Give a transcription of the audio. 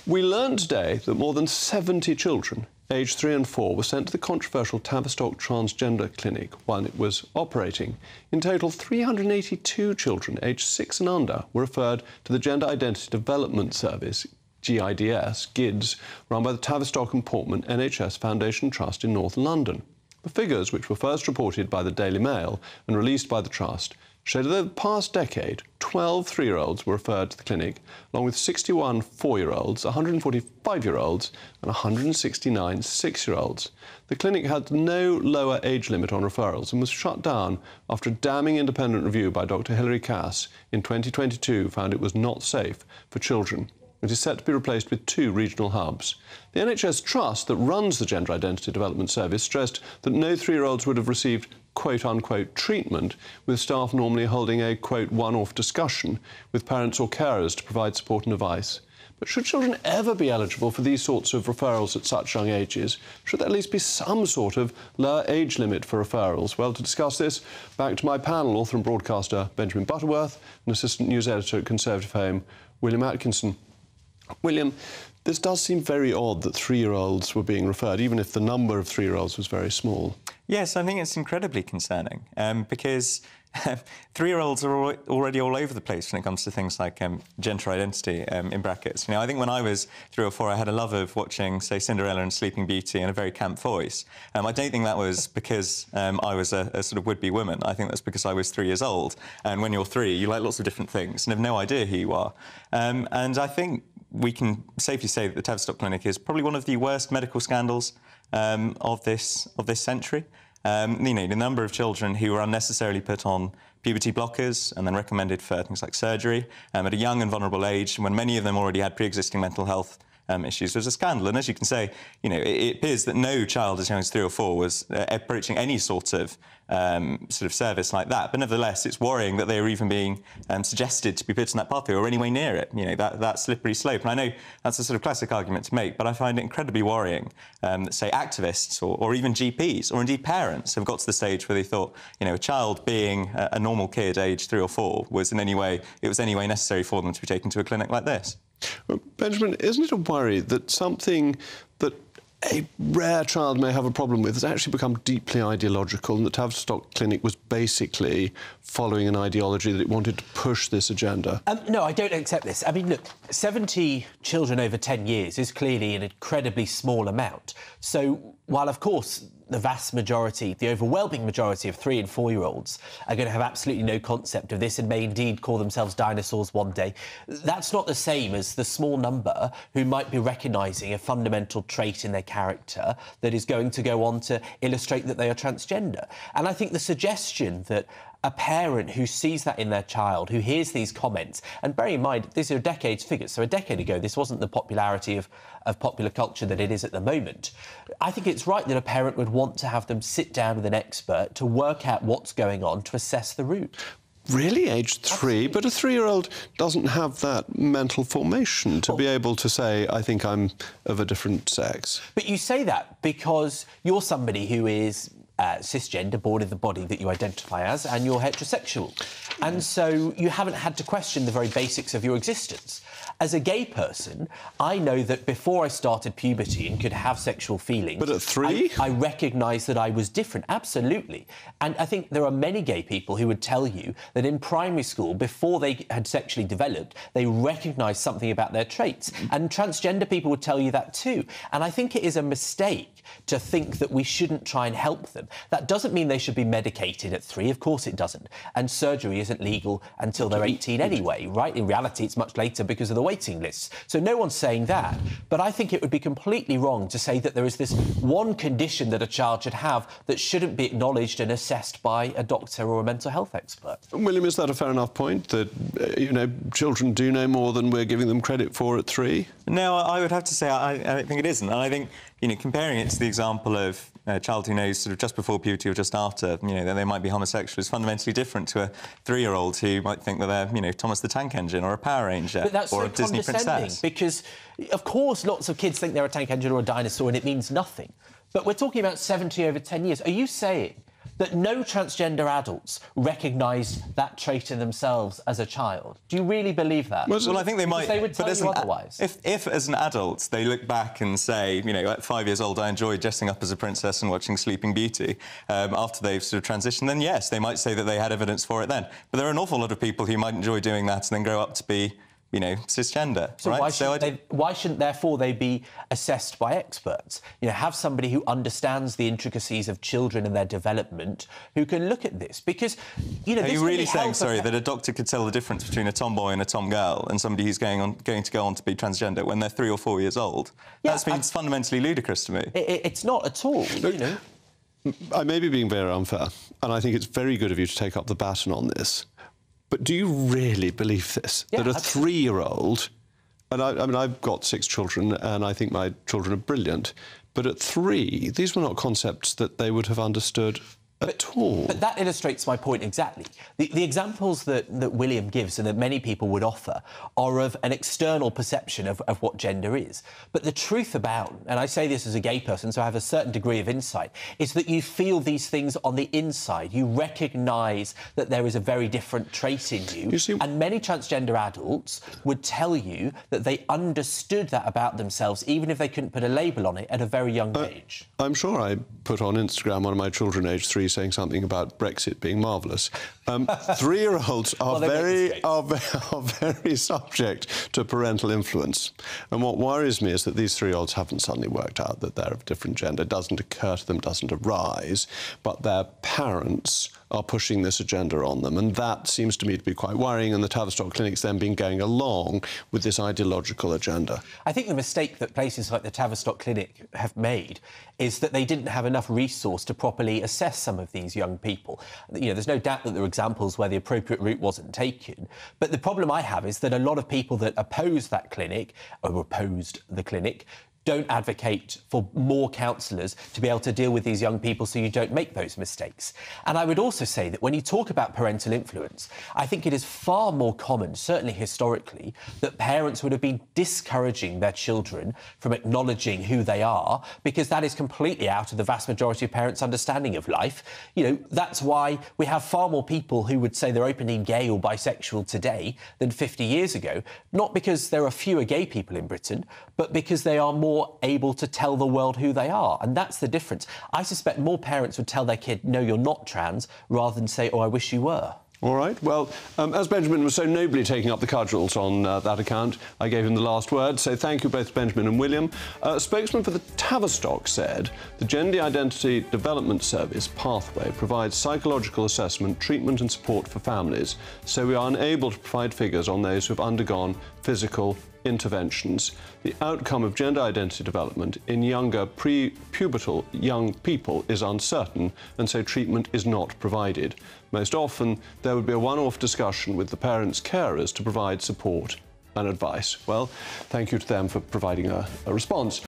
We learned today that more than 70 children, aged 3 and 4, were sent to the controversial Tavistock Transgender Clinic while it was operating. In total, 382 children, aged 6 and under, were referred to the Gender Identity Development Service, GIDS, run by the Tavistock and Portman NHS Foundation Trust in North London. The figures, which were first reported by the Daily Mail and released by the Trust, showed that over the past decade, 12 3-year-olds were referred to the clinic, along with 61 4-year-olds, 145 year-olds and 169 6-year-olds. The clinic had no lower age limit on referrals and was shut down after a damning independent review by Dr. Hilary Cass in 2022 found it was not safe for children. It is set to be replaced with 2 regional hubs. The NHS Trust that runs the Gender Identity Development Service stressed that no 3-year-olds would have received quote-unquote treatment, with staff normally holding a quote one-off discussion with parents or carers to provide support and advice. But should children ever be eligible for these sorts of referrals at such young ages? Should there at least be some sort of lower age limit for referrals? Well, to discuss this, back to my panel, author and broadcaster Benjamin Butterworth and assistant news editor at Conservative Home, William Atkinson. William, this does seem very odd that 3-year-olds were being referred, even if the number of 3-year-olds was very small. Yes, I think it's incredibly concerning because 3-year-olds are already all over the place when it comes to things like gender identity, in brackets. You know, I think when I was 3 or 4, I had a love of watching, say, Cinderella and Sleeping Beauty in a very camp voice. I don't think that was because I was a sort of would-be woman. I think that's because I was 3 years old. And when you're 3, you like lots of different things and have no idea who you are. And I think we can safely say that the Tavistock Clinic is probably one of the worst medical scandals of this century. You know, the number of children who were unnecessarily put on puberty blockers and then recommended for things like surgery at a young and vulnerable age, when many of them already had pre-existing mental health issues, was a scandal. And as you can say, you know, it appears that no child as young as 3 or 4 was approaching any sort of service like that. But nevertheless, it's worrying that they were even being suggested to be put on that pathway or anyway near it, you know, that slippery slope. And I know that's a sort of classic argument to make, but I find it incredibly worrying that, say, activists or even GPs or indeed parents have got to the stage where they thought, you know, a child being a normal kid aged 3 or 4 was in any way necessary for them to be taken to a clinic like this. Well, Benjamin, isn't it a worry that something that a rare child may have a problem with has actually become deeply ideological, and the Tavistock Clinic was basically following an ideology that it wanted to push this agenda? No, I don't accept this. I mean, look, 70 children over 10 years is clearly an incredibly small amount. So while, of course, the vast majority, the overwhelming majority of 3 and 4-year-olds are going to have absolutely no concept of this and may indeed call themselves dinosaurs one day, that's not the same as the small number who might be recognising a fundamental trait in their character that is going to go on to illustrate that they are transgender. And I think the suggestion that a parent who sees that in their child, who hears these comments, and bearing in mind, these are decades figures, so a decade ago this wasn't the popularity of popular culture that it is at the moment. I think it's right that a parent would want to have them sit down with an expert to work out what's going on, to assess the route. Really, aged 3? Absolutely. But a 3-year-old doesn't have that mental formation to be able to say, I think I'm of a different sex. But you say that because you're somebody who is cisgender, born in the body that you identify as, and you're heterosexual. And so you haven't had to question the very basics of your existence. As a gay person, I know that before I started puberty and could have sexual feelings... But at 3? I recognised that I was different, absolutely. And I think there are many gay people who would tell you that in primary school, before they had sexually developed, they recognised something about their traits. And transgender people would tell you that too. And I think it is a mistake to think that we shouldn't try and help them. That doesn't mean they should be medicated at 3, of course it doesn't. And surgery isn't legal until they're 18 anyway, right? In reality, it's much later because of the waiting lists. So no one's saying that. But I think it would be completely wrong to say that there is this one condition that a child should have that shouldn't be acknowledged and assessed by a doctor or a mental health expert. William, is that a fair enough point, that, you know, children do know more than we're giving them credit for at 3? No, I would have to say I don't think it isn't. And I think, you know, comparing it to the example of a child who knows sort of just before puberty or just after, you know, that they might be homosexual is fundamentally different to a 3-year-old who might think that they're, you know, Thomas the Tank Engine or a Power Ranger or a Disney princess. Because, of course, lots of kids think they're a tank engine or a dinosaur and it means nothing. But we're talking about 70 over 10 years. Are you saying that no transgender adults recognise that trait in themselves as a child. Do you really believe that? Well, I think they might. They would tell you otherwise. If, as an adult, they look back and say, you know, at 5 years old, I enjoyed dressing up as a princess and watching Sleeping Beauty, after they've sort of transitioned, then yes, they might say that they had evidence for it then. But there are an awful lot of people who might enjoy doing that and then grow up to be, you know, cisgender. So right? why shouldn't, therefore, they be assessed by experts? You know, have somebody who understands the intricacies of children and their development who can look at this. Because, you know, are this you really saying, sorry, that a doctor could tell the difference between a tomboy and a tomgirl and somebody who's going to go on to be transgender when they're 3 or 4 years old? Yeah, that seems fundamentally ludicrous to me. It's not at all, you know. I may be being very unfair, and I think it's very good of you to take up the baton on this. But do you really believe this? Yeah, that a 3-year-old, and I mean, I've got 6 children, and I think my children are brilliant, but at 3, these were not concepts that they would have understood at all. But that illustrates my point exactly. The examples that William gives and that many people would offer are of an external perception of what gender is. But the truth about, and I say this as a gay person, so I have a certain degree of insight, is that you feel these things on the inside. You recognise that there is a very different trait in you. You see, and many transgender adults would tell you that they understood that about themselves, even if they couldn't put a label on it at a very young age. I'm sure I put on Instagram one of my children, aged 3, saying something about Brexit being marvellous. 3-year-olds are very subject to parental influence. And what worries me is that these 3-year-olds haven't suddenly worked out that they're of different gender. It doesn't occur to them, doesn't arise, but their parents are pushing this agenda on them, and that seems to me to be quite worrying, and the Tavistock clinic's then been going along with this ideological agenda. I think the mistake that places like the Tavistock Clinic have made is that they didn't have enough resource to properly assess some of these young people. You know, there's no doubt that there are examples where the appropriate route wasn't taken, but the problem I have is that a lot of people that oppose that clinic, or opposed the clinic, don't advocate for more counsellors to be able to deal with these young people so you don't make those mistakes. And I would also say that when you talk about parental influence, I think it is far more common, certainly historically, that parents would have been discouraging their children from acknowledging who they are, because that is completely out of the vast majority of parents' understanding of life. You know, that's why we have far more people who would say they're openly gay or bisexual today than 50 years ago, not because there are fewer gay people in Britain, but because they are more able to tell the world who they are. And that's the difference. I suspect more parents would tell their kid, no, you're not trans, rather than say, oh, I wish you were. All right. Well, as Benjamin was so nobly taking up the cudgels on that account, I gave him the last word. So thank you both, Benjamin and William. A spokesman for the Tavistock said the Gender Identity Development Service Pathway provides psychological assessment, treatment and support for families. So we are unable to provide figures on those who have undergone physical interventions. The outcome of gender identity development in younger pre-pubertal young people is uncertain, and so treatment is not provided. Most often, there would be a one-off discussion with the parents' carers to provide support and advice. Well, thank you to them for providing a response.